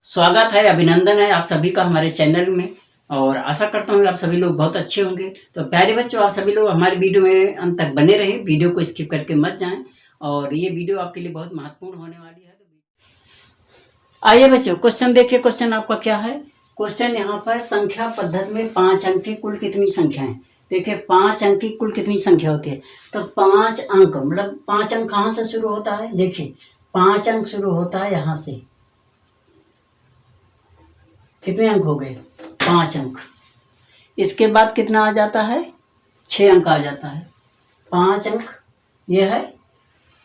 स्वागत है, अभिनंदन है आप सभी का हमारे चैनल में। और आशा करता हूँ आप सभी लोग बहुत अच्छे होंगे। तो प्यारे बच्चों, आप सभी लोग हमारे वीडियो में अंत तक बने रहें, वीडियो को स्किप करके मत जाएं। और ये वीडियो आपके लिए बहुत महत्वपूर्ण होने वाली है। आइए बच्चों, क्वेश्चन देखिए। क्वेश्चन आपका क्या है? क्वेश्चन यहाँ पर संख्या पद्धति में 5 अंक की कुल कितनी संख्या है। देखिए 5 अंक की कुल कितनी संख्या होती है। तो 5 अंक मतलब 5 अंक कहाँ से शुरू होता है? देखिए 5 अंक शुरू होता है यहाँ से। कितने अंक हो गए? 5 अंक। इसके बाद कितना आ जाता है? 6 अंक आ जाता है। 5 अंक ये है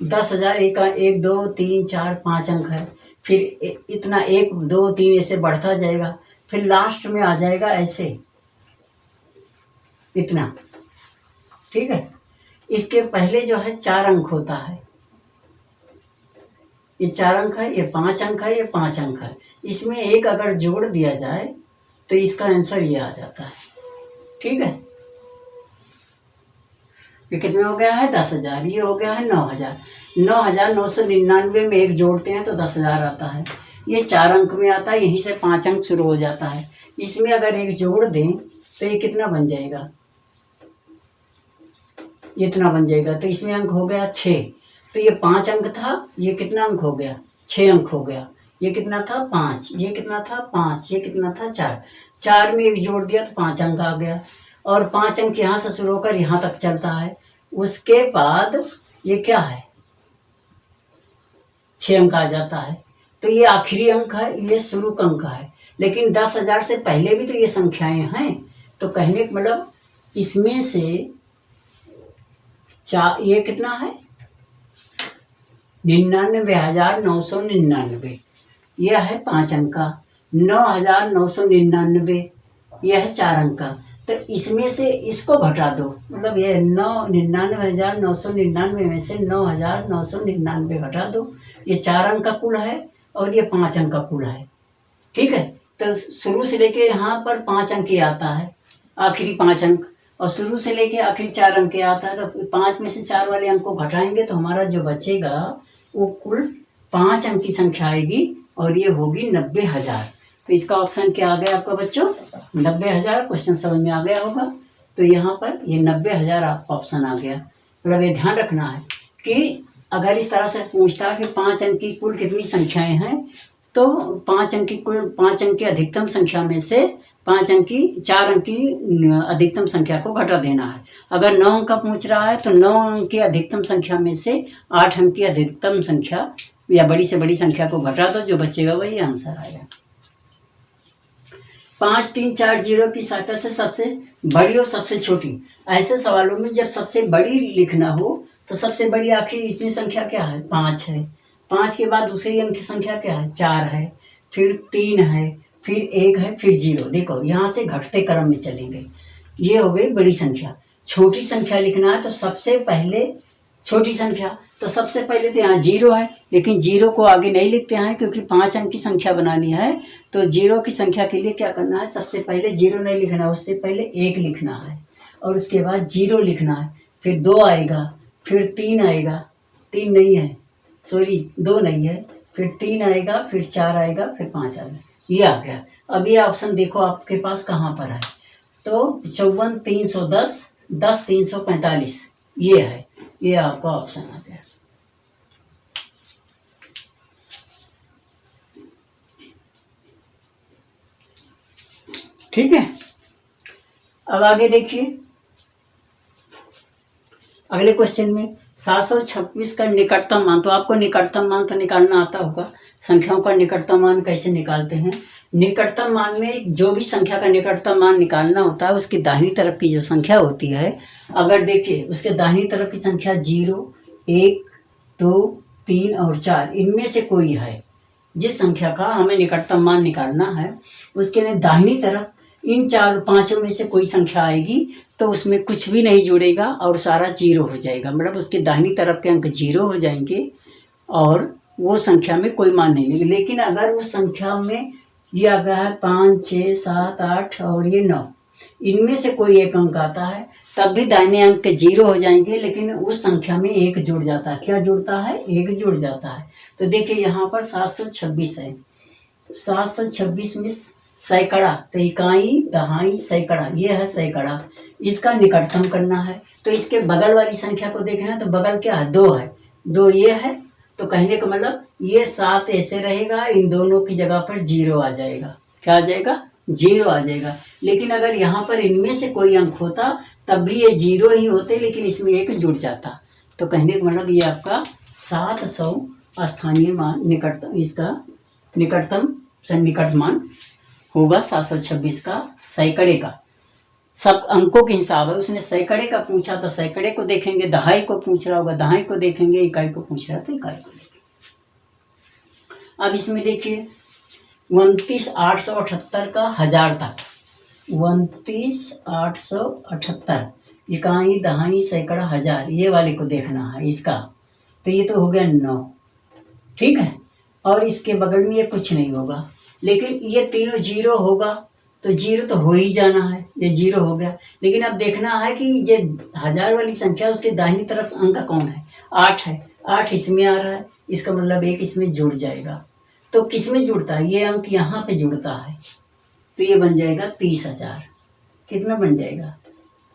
10,000। एक 2 3 4 5 अंक है। फिर इतना 1 2 3 ऐसे बढ़ता जाएगा। फिर लास्ट में आ जाएगा ऐसे इतना। ठीक है। इसके पहले जो है 4 अंक होता है। ये 4 अंक है, ये 5 अंक है, ये 5 अंक है। इसमें एक अगर जोड़ दिया जाए तो इसका आंसर ये आ जाता है। ठीक है। ये कितने हो गया है? 10,000। ये हो गया है 9,000। 9,999 में एक जोड़ते हैं तो 10,000 आता है। ये 4 अंक में आता है, यहीं से 5 अंक शुरू हो जाता है। इसमें अगर एक जोड़ दें तो ये कितना बन जाएगा? इतना बन जाएगा। तो इसमें अंक हो गया 6। तो ये 5 अंक था, ये कितना अंक हो गया? 6 अंक हो गया। ये कितना था? 5। ये कितना था? 5। ये कितना था? 4। 4 में एक जोड़ दिया तो 5 अंक आ गया। और 5 अंक यहाँ से शुरू होकर यहाँ तक चलता है। उसके बाद ये क्या है? 6 अंक आ जाता है। तो ये आखिरी अंक है, ये शुरू का अंक है। लेकिन 10,000 से पहले भी तो ये संख्याएं हैं। तो कहने का मतलब इसमें से ये कितना है? 99,999। यह है 5 अंक का। 9,999 यह है 4 अंक का। तो इसमें से इसको घटा दो, मतलब ये 99,999 में से 9,999 घटा दो। ये 4 अंक का कुल है और ये 5 अंक का कुल है। ठीक है। तो शुरू से लेके यहाँ पर 5 अंक ही आता है, आखिरी 5 अंक। और शुरू से लेके आखिरी 4 अंक के आता है। तो 5 में से 4 वाले अंक को घटाएंगे तो हमारा जो बचेगा वो कुल 5 अंक की संख्या आएगी और ये होगी 90,000। तो इसका ऑप्शन क्या आ गया आपका बच्चों? 90,000। क्वेश्चन समझ में आ गया होगा। तो यहाँ पर ये 90,000 आपका ऑप्शन आ गया। मतलब ये ध्यान रखना है कि अगर इस तरह से पूछता है कि 5 अंक की कुल कितनी संख्याएं हैं, तो 5 अंक की कुल 5 अंक की अधिकतम संख्या में से 4 अंक की अधिकतम संख्या को घटा देना है। अगर 9 अंक का पूछ रहा है तो 9 अंक की अधिकतम संख्या में से 8 अंक की अधिकतम संख्या या बड़ी से बड़ी संख्या को घटा दो, जो बचेगा वही आंसर आएगा। 5 3 4 0 की सहायता से सबसे बड़ी और सबसे छोटी, ऐसे सवालों में जब सबसे बड़ी लिखना हो तो सबसे बड़ी आखिरी इसमें संख्या क्या है? 5 है। 5 के बाद दूसरी अंक की संख्या क्या है? 4 है। फिर 3 है, फिर 1 है, फिर 0। देखो यहाँ से घटते क्रम में चलेंगे। ये हो गई बड़ी संख्या। छोटी संख्या लिखना है तो सबसे पहले छोटी संख्या, तो सबसे पहले तो यहाँ 0 है, लेकिन 0 को आगे नहीं लिखते हैं क्योंकि 5 अंक की संख्या बनानी है। तो 0 की संख्या के लिए क्या करना है? सबसे पहले 0 नहीं लिखना है, उससे पहले 1 लिखना है और उसके बाद 0 लिखना है। फिर 2 आएगा, फिर 3 आएगा, 3 नहीं है, सॉरी 2 नहीं है, फिर 3 आएगा, फिर 4 आएगा, फिर 5 आएगा। ये आ गया। अब ये ऑप्शन देखो आपके पास कहाँ पर है। तो 54 310 10 345 ये है। ये आपका ऑप्शन आ गया। ठीक है। अब आगे देखिए अगले क्वेश्चन में 726 का निकटतम मान। तो आपको निकटतम मान तो निकालना आता होगा। संख्याओं का निकटतम मान कैसे निकालते हैं? निकटतम मान में जो भी संख्या का निकटतम मान निकालना होता है उसकी दाहिनी तरफ की जो संख्या होती है, अगर देखिए उसके दाहिनी तरफ की संख्या 0 1 2 3 और 4 इनमें से कोई है, जिस संख्या का हमें निकटतम मान निकालना है उसके लिए दाहिनी तरफ इन 4 5 में से कोई संख्या आएगी तो उसमें कुछ भी नहीं जुड़ेगा और सारा 0 हो जाएगा। मतलब उसके दाहिनी तरफ के अंक 0 हो जाएंगे और वो संख्या में कोई मान नहीं लगेगा। लेकिन अगर उस संख्या में ये आ गया है 5 6 7 8 और ये 9, इनमें से कोई एक अंक आता है तब भी दाहिने अंक के 0 हो जाएंगे, लेकिन उस संख्या में 1 जुड़ जाता है। क्या जुड़ता है? 1 जुड़ जाता है। तो देखिए यहाँ पर 726 है। 726 में सैकड़ा, तो इकाई दहाई सैकड़ा, ये है सैकड़ा। इसका निकटतम करना है, तो इसके बगल वाली संख्या को देखना है, तो बगल क्या है, 2 है, 2 ये है, तो कहने का मतलब ये 7 ऐसे रहेगा, इन दोनों की जगह पर 0 आ जाएगा। क्या आ जाएगा, 0 आ जाएगा। लेकिन अगर यहाँ पर इनमें से कोई अंक होता तब भी ये 0 ही होते, लेकिन इसमें 1 जुड़ जाता। तो कहने का मतलब ये आपका 700 स्थानीय मान निकटतम, इसका निकटतम सन्निकट मान होगा 726 का सैकड़े का। सब अंकों के हिसाब है, उसने सैकड़े का पूछा तो सैकड़े को देखेंगे, दहाई को पूछ रहा होगा दहाई को देखेंगे, इकाई को पूछ रहा है तो इकाई को देखेंगे। अब इसमें देखिए 29,878 का 1000 तक, 29,878 इकाई दहाई सैकड़ा हजार, ये वाले को देखना है इसका, तो ये तो हो गया 9, ठीक है। और इसके बगल में ये कुछ नहीं होगा, लेकिन ये तीनों 0 होगा, तो 0 तो हो ही जाना है, ये 0 हो गया। लेकिन अब देखना है कि ये 1000 वाली संख्या उसके दाहिनी तरफ अंक कौन है, 8 है, 8 इसमें आ रहा है, इसका मतलब 1 इसमें जुड़ जाएगा। तो किस में जुड़ता है, ये अंक यहाँ पे जुड़ता है, तो ये बन जाएगा 30,000। कितना बन जाएगा,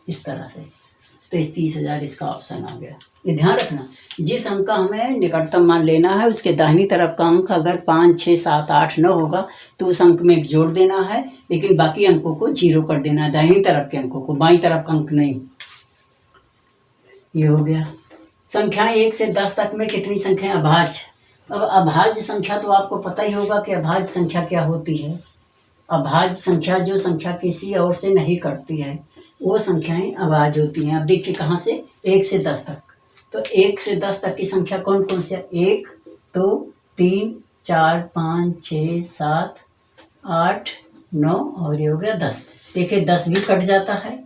इस तरह से, तो 30,000 इसका ऑप्शन आ गया। ये ध्यान रखना, जिस अंक का हमें निकटतम मान लेना है उसके दाहिनी तरफ का अंक अगर 5, 6, 7, 8, 9 होगा तो उस अंक में 1 जोड़ देना है, लेकिन बाकी अंकों को 0 कर देना है, दाहिनी तरफ के अंकों को, बाईं तरफ का अंक नहीं। ये हो गया। संख्याएं 1 से 10 तक में कितनी संख्याएं अभाज्य। अब अभाज्य संख्या तो आपको पता ही होगा कि अभाज्य संख्या क्या होती है। अभाज्य संख्या जो संख्या किसी और से नहीं कटती है वो संख्याएं अभाज्य होती हैं। अब देखिए कहाँ से, 1 से 10 तक, तो 1 से 10 तक की संख्या कौन कौन सी है, 1, 2, 3, 4, 5, 6, 7, 8, 9 और ये हो गया 10। देखिए 10 भी कट जाता है,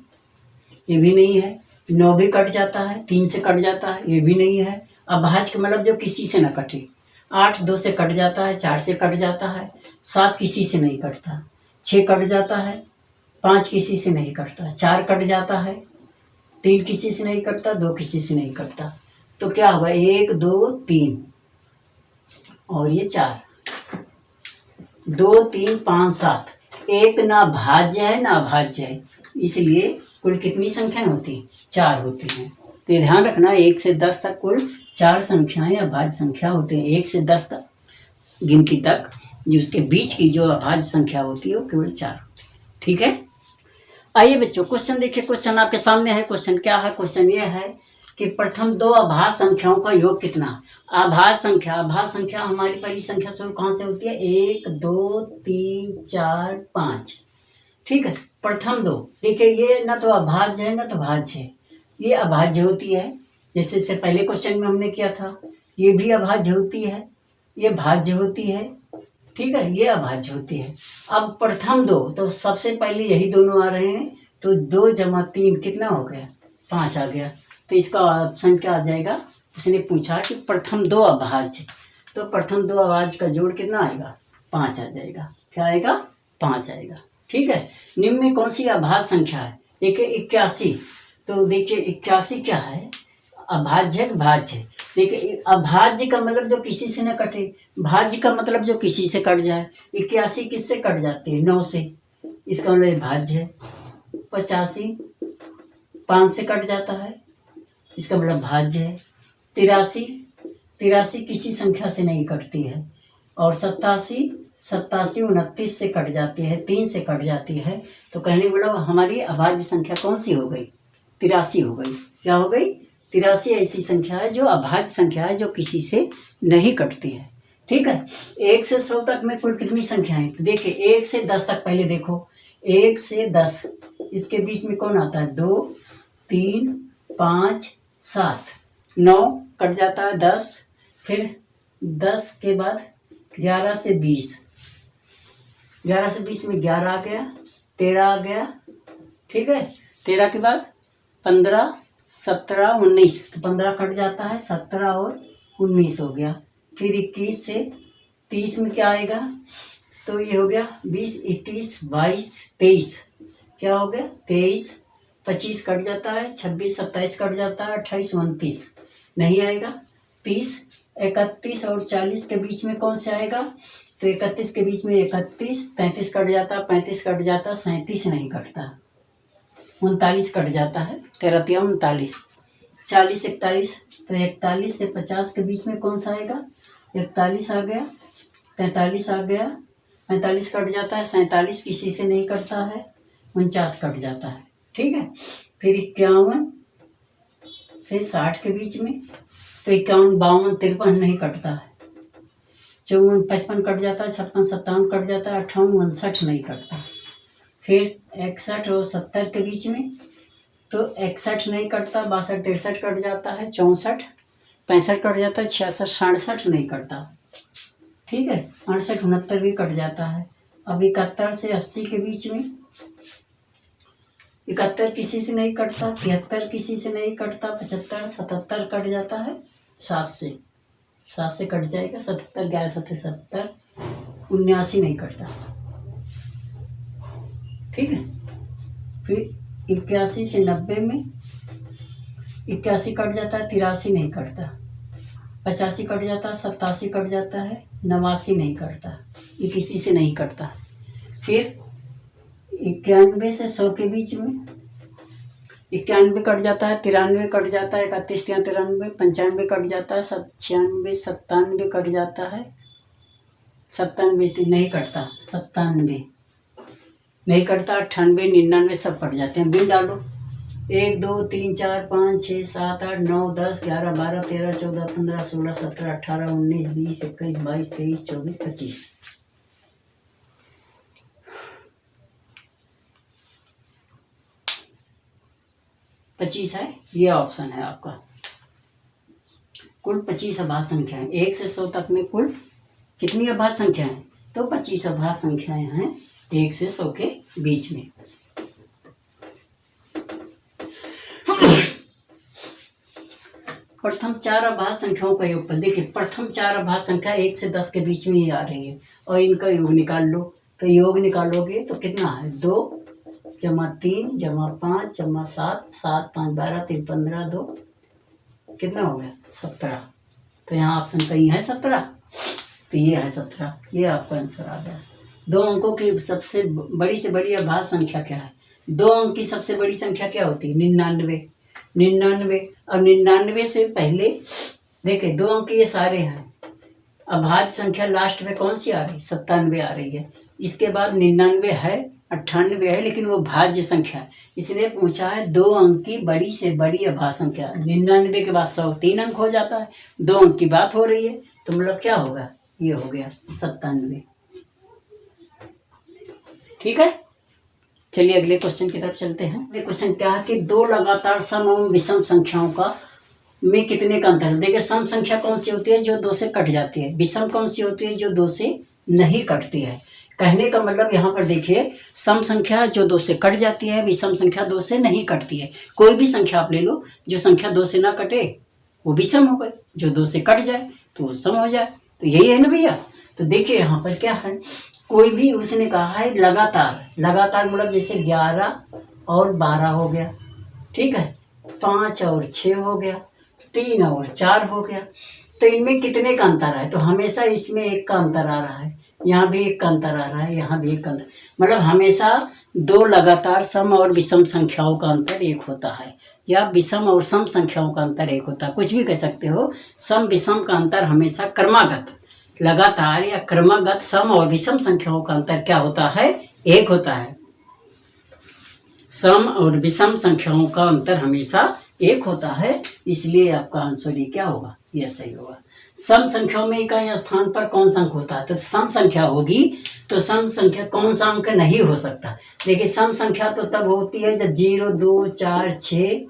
ये भी नहीं है, 9 भी कट जाता है, 3 से कट जाता है, ये भी नहीं है। अभाज्य का मतलब जो किसी से ना कटे, 8 2 से कट जाता है, 4 से कट जाता है, 7 किसी से नहीं कटता, 6 कट जाता है, 5 किसी से नहीं कटता, 4 कट जाता है, 3 किसी से नहीं कटता, 2 किसी से नहीं कटता। तो क्या होगा, 1 2 3 और ये 4, 2 3 5 7, एक ना भाज्य है ना अभाज्य है, इसलिए कुल कितनी संख्याएं होती हैं, 4 होती हैं। तो ध्यान रखना 1 से 10 तक कुल 4 संख्याएं अभाज्य संख्या होती हैं। 1 से 10 तक गिनती तक जो उसके बीच की जो अभाज्य संख्या होती है वो केवल 4 होती है, ठीक है। आइए बच्चों क्वेश्चन देखिए, क्वेश्चन आपके सामने है। क्वेश्चन क्या है, क्वेश्चन ये है कि प्रथम 2 अभाज्य संख्याओं का योग कितना। अभाज्य संख्या हमारी पहली संख्या शुरू कहाँ से होती है, 1 2 3 4 5, ठीक है। प्रथम 2 देखिए ये ना तो अभाज्य है ना तो भाज्य है, ये अभाज्य होती है, जैसे से पहले क्वेश्चन में हमने किया था। ये भी अभाज्य होती है, ये भाज्य होती है, ठीक है, ये अभाज्य होती है। अब प्रथम 2 तो सबसे पहले यही दोनों आ रहे हैं, तो 2 जमा 3 कितना हो गया, 5 आ गया। तो इसका ऑप्शन क्या आ जाएगा, उसने पूछा कि प्रथम 2 अभाज्य, तो प्रथम 2 अभाज्य का जोड़ कितना आएगा, 5 आ जाएगा। क्या आएगा, 5 आएगा, ठीक है। निम्न में कौन सी अभाज्य संख्या है, देखिए 81। तो देखिए 81 क्या है, अभाज्य है भाज्य है। देखिए अभाज्य का मतलब जो किसी से न कटे, भाज्य का मतलब जो किसी से कट जाए। 81 किससे कट जाती है, 9 से, इसका मतलब भाज्य है। 85 5 से कट जाता है, इसका मतलब भाज्य है। 83 किसी संख्या से नहीं कटती है। और 87 29 से कट जाती है, 3 से कट जाती है। तो कहने मतलब हमारी अभाज्य संख्या कौन सी हो गई, 83 हो गई। क्या हो गई, 83 ऐसी संख्या है जो अभाज्य संख्या है, जो किसी से नहीं कटती है, ठीक है। 1 से 100 तक में कुल कितनी संख्याएं, तो देखिए 1 से 10 तक पहले देखो, 1 से 10 इसके बीच में कौन आता है, 2 3 5 7 9 कट जाता है, 10, फिर 10 के बाद 11 से 20, 11 से 20 में 11 आ गया, 13 आ गया, ठीक है। 13 के बाद 15 17 19, तो 15 कट जाता है, 17 और 19 हो गया। फिर 21 से 30 में क्या आएगा, तो ये हो गया 20 21 22 23, क्या हो गया 23, 25 कट जाता है, 26 27 कट जाता है, 28 29 नहीं आएगा, 30 31 और 40 के बीच में कौन से आएगा? तो 31 के बीच में 31, 33 कट जाता, 35 कट जाता, 37 नहीं कटता, 39 कट जाता है, 13 39, 40 41, तो 41 से 50 के बीच में कौन सा आएगा? 41 आ गया, 43 आ गया, 45 कट जाता है, 47 किसी से नहीं कटता है, 49 कट जाता है। ठीक है, फिर 51 से 60 के बीच में, तो 51 52 53 नहीं कटता है, 54 55 कट जाता है, 56 57 कट जाता है, 58 59 नहीं कटता। फिर 61 और 70 के बीच में, तो 61 नहीं कटता, 62 63 कट जाता है, 64 65 कट जाता है, 66 67 नहीं कटता। ठीक है, 68 69 भी कट जाता है। अब 71 से 80 के बीच में, 71 किसी से नहीं कटता, 73 किसी से नहीं कटता, 75 77 कट जाता है, 7 से कट जाएगा, 77 11 7 70, 79 नहीं कटता। ठीक है, फिर 81 से 90 में, 81 कट जाता है, 83 नहीं कटता, 85 कट जाता है, 87 कट जाता है, 89 नहीं कटता, ये किसी से नहीं कटता। फिर 91 से 100 के बीच में, 91 कट जाता है, 93 कट जाता है, 31 93, 95 कट जाता है, 96 97 कट जाता है, 97 नहीं कटता, 97 नहीं कटता, 98 99 सब कट जाते हैं। बिन डालो, 1 2 3 4 5 6 7 8 9 10 11 12 13 14 15 16 17 18 19 20 21 22 23 24 25। 25 है, ये ऑप्शन है आपका। कुल 25 अभाज्य संख्याएं, 1 से 100 तक में कुल कितनी अभाज्य संख्याएं? तो 25 अभाज्य संख्याएं हैं 1 से 100 के बीच में। प्रथम 4 अभाज्य संख्याओं का योगफल, देखिए प्रथम 4 अभाज्य संख्या 1 से 10 के बीच में ही आ रही है, और इनका योग निकाल लो, तो योग निकालोगे तो कितना है? 2 जमा 3 जमा 5 जमा 7 7 5 12 3 15 2 कितना हो गया? 17। तो यहाँ ऑप्शन कहीं है 17, तो ये है 17, ये आपका आंसर आ गया। 2 अंकों की सबसे बड़ी से बड़ी अभाज्य संख्या क्या है? 2 अंक की सबसे बड़ी संख्या क्या होती है? 99। 99, अब 99 से पहले देखिए 2 अंक ये सारे हैं, अभाज्य संख्या लास्ट में कौन सी आ रही? 97 आ रही है। इसके बाद 99 है, 98 है, लेकिन वो भाज्य संख्या है, इसलिए पूछा है 2 अंक की बड़ी से बड़ी अभाज्य संख्या। 99 के बाद 100 3 अंक हो जाता है, 2 अंक की बात हो रही है, तो मतलब क्या होगा? ये हो गया 97। ठीक है, चलिए अगले क्वेश्चन की तरफ चलते हैं। अगले क्वेश्चन क्या है कि 2 लगातार सम एवं विषम संख्याओं का में कितने का अंतर है? देखिए सम संख्या कौन सी होती है? जो 2 से कट जाती है। विषम कौन सी होती है? जो 2 से नहीं कटती है। कहने का मतलब यहाँ पर देखिए, सम संख्या जो 2 से कट जाती है, विषम संख्या 2 से नहीं कटती है। कोई भी संख्या आप ले लो, जो संख्या 2 से ना कटे वो विषम हो गई, जो 2 से कट जाए तो वो सम हो जाए। तो यही है ना भैया। तो देखिए यहाँ पर क्या है, कोई भी उसने कहा है लगातार, लगातार मतलब जैसे 11 और 12 हो गया, ठीक है, 5 और 6 हो गया, 3 और 4 हो गया, तो इनमें कितने का अंतर है? तो हमेशा इसमें 1 का अंतर आ रहा है, यहाँ भी 1 का अंतर आ रहा है, यहाँ भी 1 का अंतर, मतलब हमेशा 2 लगातार सम और विषम संख्याओं का अंतर 1 होता है, या विषम और सम संख्याओं का अंतर 1 होता है, कुछ भी कह सकते हो। सम विषम का अंतर हमेशा क्रमागत, लगातार या क्रमागत सम और विषम संख्याओं का अंतर क्या होता है? 1 होता है। सम और विषम संख्याओं का अंतर हमेशा 1 होता है, इसलिए आपका आंसर ये क्या होगा? यह सही होगा। सम संख्याओं में इकाई स्थान पर कौन सा अंक होता है? तो सम संख्या होगी, तो सम संख्या कौन सा अंक नहीं हो सकता? देखिए सम संख्या तो तब होती है जब 0 2 4 6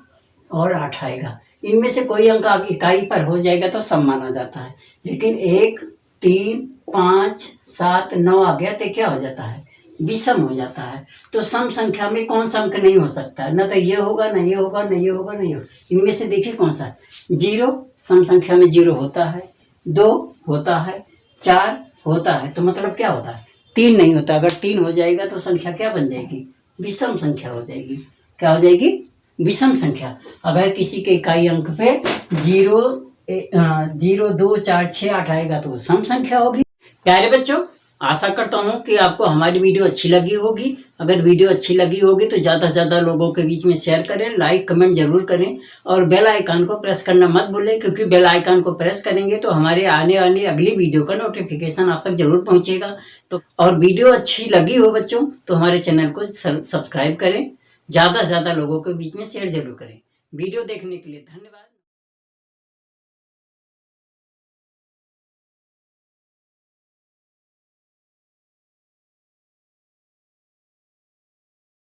और 8 आएगा, इनमें से कोई अंक इकाई पर हो जाएगा तो सम माना जाता है। लेकिन 1 3 5 7 9 आ गया तो क्या हो जाता है? विषम हो जाता है। तो सम संख्या में कौन सा अंक नहीं हो सकता? न तो ये होगा, न ये होगा, न ये होगा, न ये होगा। इनमें से देखिए कौन सा? 0 सम संख्या में 0 होता है, 2 होता है, 4 होता है, तो मतलब क्या होता है? 3 नहीं होता। अगर 3 हो जाएगा तो संख्या क्या बन जाएगी? विषम संख्या हो जाएगी। क्या हो जाएगी? विषम संख्या। अगर किसी के इकाई अंक पे 0 0 2 4 6 8 आएगा तो सम संख्या होगी। प्यारे बच्चों, आशा करता हूँ कि आपको हमारी वीडियो अच्छी लगी होगी। अगर वीडियो अच्छी लगी होगी तो ज़्यादा से ज़्यादा लोगों के बीच में शेयर करें, लाइक कमेंट जरूर करें और बेल आइकन को प्रेस करना मत भूलें, क्योंकि बेल आइकन को प्रेस करेंगे तो हमारे आने वाली अगली वीडियो का नोटिफिकेशन आप तक जरूर पहुँचेगा। तो और वीडियो अच्छी लगी हो बच्चों तो हमारे चैनल को सब्सक्राइब करें, ज़्यादा से ज़्यादा लोगों के बीच में शेयर जरूर करें। वीडियो देखने के लिए धन्यवाद।